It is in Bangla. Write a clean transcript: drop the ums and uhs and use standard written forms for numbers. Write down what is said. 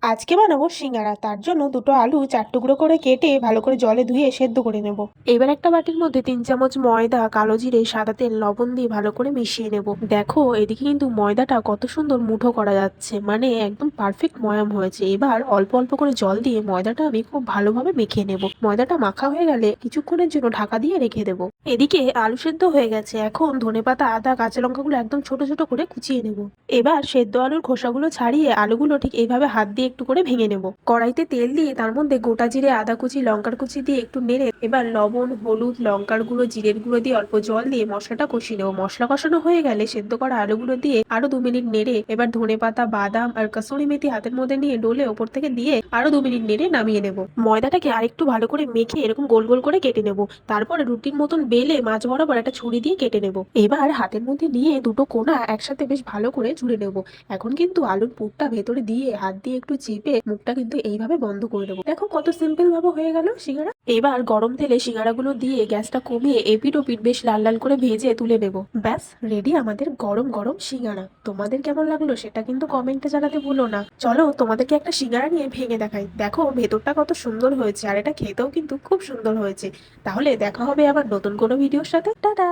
আজকে বানাবো সিঙ্গারা। তার জন্য দুটো আলু 4 টুকরো করে কেটে ভালো করে জলে ধুয়ে সেদ্ধ করে নেব। এবার একটা বাটির মধ্যে 3 চামচ ময়দা, কালো জিরে, সাদা তেল, লবণ দিয়ে ভালো করে মিশিয়ে নেব। দেখো এদিকে কিন্তু ময়দাটা কত সুন্দর মুঠো করা যাচ্ছে, মানে একদম পারফেক্ট ময়াম হয়েছে। এবার অল্প অল্প করে জল দিয়ে ময়দাটা আমি খুব ভালোভাবে মেখে নেব। ময়দাটা মাখা হয়ে গেলে কিছুক্ষণের জন্য ঢাকা দিয়ে রেখে দেবো। এদিকে আলু সেদ্ধ হয়ে গেছে। এখন ধনেপাতা, আদা, কাঁচা লঙ্কাগুলো একদম ছোট ছোট করে কুচিয়ে নেব। এবার সেদ্ধ আলুর খোসাগুলো ছাড়িয়ে আলুগুলো ঠিক এইভাবে হাত দিয়ে একটু করে ভেঙে নেব। কড়াইতে তেল দিয়ে তার মধ্যে গোটা জিরে, আদা কুচি, লঙ্কার কুচি দিয়ে একটু নেড়ে এবার লবণ, হলুদ, লঙ্কার গুঁড়ো, জিরের গুঁড়ো দিয়ে অল্প জল দিয়ে মশলাটা কষিয়ে নেবো। মশলা কষানো হয়ে গেলে সেদ্ধ করা আলুগুলো দিয়ে আরো 2 মিনিট নেড়ে এবার ধনেপাতা, বাদাম আর কসুরি মেথি হাতের মধ্যে নিয়ে ডলে ওপর থেকে দিয়ে আরো 2 মিনিট নেড়ে নামিয়ে নেব। ময়দাটাকে আরেকটু ভালো করে মেখে এরকম গোল গোল করে কেটে নেব। তারপরে রুটির মতন বেলে মাঝ বরাবর একটা ছুরি দিয়ে কেটে নেব। এবার হাতের মধ্যে নিয়ে দুটো কোণা একসাথে বেশ ভালো করে জুড়ে নেব। এখন কিন্তু আলুর পুরটা ভেতরে দিয়ে হাত দিয়ে একটু চেপে মুখটা কিন্তু এইভাবে বন্ধ করে দেবো। দেখো কত সিম্পল ভাবে হয়ে গেল সিঙ্গারা। এবার গরম তেলে সিঙ্গারাগুলো দিয়ে গ্যাসটা কমিয়ে এপিট ওপিট বেশ লাল লাল করে ভেজে তুলে নেব। ব্যাস রেডি আমাদের গরম গরম সিঙ্গারা। তোমাদের কেমন লাগলো সেটা কিন্তু কমেন্টে জানাতে ভুলো না। চলো তোমাদেরকে একটা সিঙ্গারা নিয়ে ভেঙে দেখাই। দেখো ভেতরটা কত সুন্দর হয়েছে আর এটা খেতেও কিন্তু খুব সুন্দর হয়েছে। তাহলে দেখা হবে আবার নতুন কোনো ভিডিওর সাথে। টাটা।